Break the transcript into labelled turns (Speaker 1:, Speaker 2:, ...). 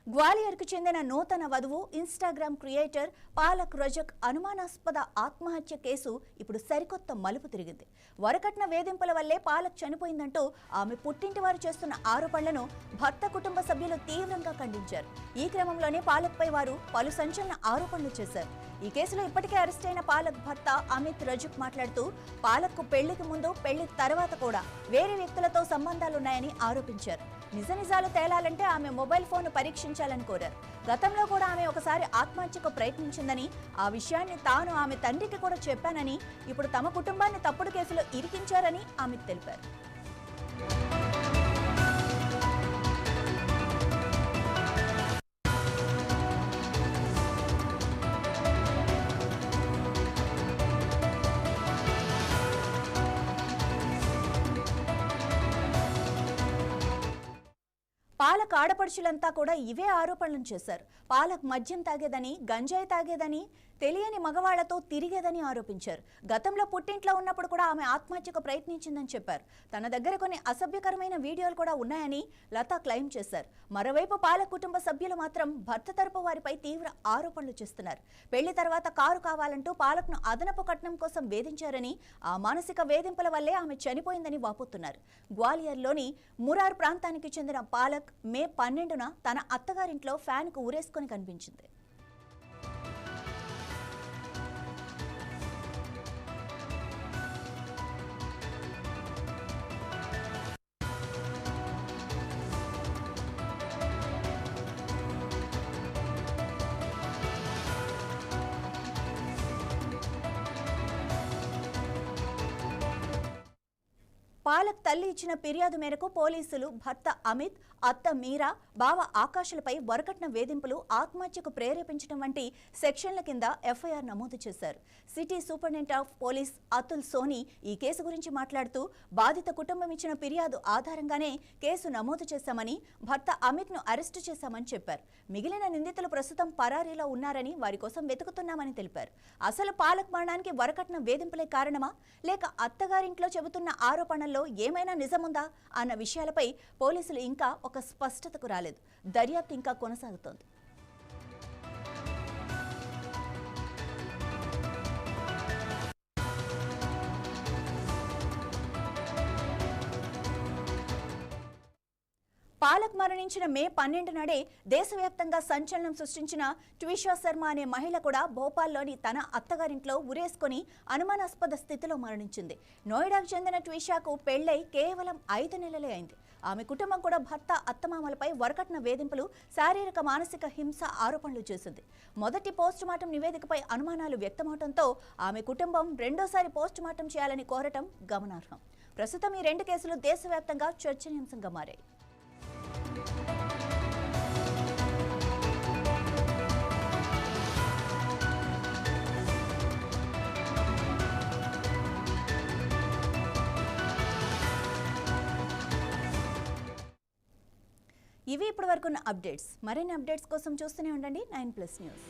Speaker 1: గ్వాలియర్కు చెందిన నూతన వధువు ఇన్‌స్టాగ్రామ్ క్రియేటర్ పాలక్ రజక్ అనుమానాస్పద ఆత్మహత్య కేసు ఇప్పుడు సరికొత్త మలుపు తిరిగింది. వరకట్న వేధింపుల వల్లే పాలక్ చనిపోయిందంటూ ఆమె పుట్టింటి వారు చేస్తున్న ఆరోపణలను భర్త కుటుంబ సభ్యులు తీవ్రంగా ఖండించారు. ఈ క్రమంలోనే పాలక్పై వారు పలు సంచలన ఆరోపణలు చేశారు. ఈ కేసులో ఇప్పటికే అరెస్ట్ అయిన పాలక్ భర్త అమిత్ రజక్ మాట్లాడుతూ పాలక్కు పెళ్లికి ముందు పెళ్లి తర్వాత కూడా వేరే వ్యక్తులతో సంబంధాలున్నాయని ఆరోపించారు. నిజాలు తేలాలంటే ఆమె మొబైల్ ఫోన్ పరీక్షించాలని కోరారు. గతంలో కూడా ఆమె ఒకసారి ఆత్మహత్యకు ప్రయత్నించిందని, ఆ విషయాన్ని తాను ఆమె తండ్రికి కూడా చెప్పానని, ఇప్పుడు తమ కుటుంబాన్ని తప్పుడు కేసులో ఇరికించారని అమిత్ తెలిపారు. పాలక్ ఆడపడుచులంతా కూడా ఇవే ఆరోపణలు చేశారు. పాలక్ మద్యం తాగేదని, గంజాయి తాగేదని, తెలియని మగవాళ్లతో తిరిగేదని ఆరోపించారు. గతంలో పుట్టింట్లో ఉన్నప్పుడు కూడా ఆమె ఆత్మహత్యకు ప్రయత్నించిందని చెప్పారు. తన దగ్గర కొన్ని అసభ్యకరమైన వీడియోలు కూడా ఉన్నాయని లతా క్లెయిమ్ చేశారు. మరోవైపు పాలక్ కుటుంబ సభ్యులు మాత్రం భర్త తరపు వారిపై తీవ్ర ఆరోపణలు చేస్తున్నారు. పెళ్లి తర్వాత కారు కావాలంటూ పాలక్ను అదనపు కట్నం కోసం వేధించారని, ఆ మానసిక వేధింపుల వల్లే ఆమె చనిపోయిందని వాపోతున్నారు. గ్వాలియర్లోని మురార్ ప్రాంతానికి చెందిన పాలక్ మే 12న తన అత్తగారింట్లో ఫ్యాన్కు ఊరేసుకొని కనిపించింది. పాలక్ తల్లి ఇచ్చిన ఫిర్యాదు మేరకు పోలీసులు భర్త అమిత్, అత్త మీరా, బావ ఆకాష్లపై వరకట్న వేధింపులు, ఆత్మహత్యకు ప్రేరేపించడం వంటి సెక్షన్ల కింద ఎఫ్ఐఆర్ నమోదు చేశారు. City superintendent of police Atul Soni ఈ కేసు గురించి మాట్లాడుతూ, బాధిత కుటుంబం ఇచ్చిన ఫిర్యాదు ఆధారంగానే కేసు నమోదు చేశామని, భర్త అమిత్ను అరెస్టు చేశామని చెప్పారు. మిగిలిన నిందితులు ప్రస్తుతం పరారీలో ఉన్నారని, వారి కోసం వెతుకుతున్నామని తెలిపారు. అసలు పాలక్ మరణానికి వరకట్న వేధింపులే కారణమా, లేక అత్తగారింట్లో చెబుతున్న ఆరోపణల్లో ఏమైనా నిజముందా అన్న విషయాలపై పోలీసులు ఇంకా ఒక స్పష్టతకు రాలేదు. దర్యాప్తు ఇంకా కొనసాగుతోంది. పాలక్ మరణించిన మే 12 నాడే దేశవ్యాప్తంగా సంచలనం సృష్టించిన ట్విషా శర్మ అనే మహిళ కూడా భోపాల్లోని తన అత్తగారింట్లో ఉరేసుకొని అనుమానాస్పద స్థితిలో మరణించింది. నోయిడాకు చెందిన ట్విషాకు పెళ్లై కేవలం 5 నెలలే అయింది. ఆమె కుటుంబం కూడా భర్త, అత్తమామలపై వరకట్న వేధింపులు, శారీరక మానసిక హింస ఆరోపణలు చేసింది. మొదటి పోస్టుమార్టం నివేదికపై అనుమానాలు వ్యక్తమవడంతో ఆమె కుటుంబం రెండోసారి పోస్టుమార్టం చేయాలని కోరటం గమనార్హం. ప్రస్తుతం ఈ 2 కేసులు దేశవ్యాప్తంగా చర్చనీయాంశంగా మారాయి. ఇవి ఇప్పటివరకున్న అప్డేట్స్. మరిన్ని అప్డేట్స్ కోసం చూస్తూనే ఉండండి 9+ న్యూస్.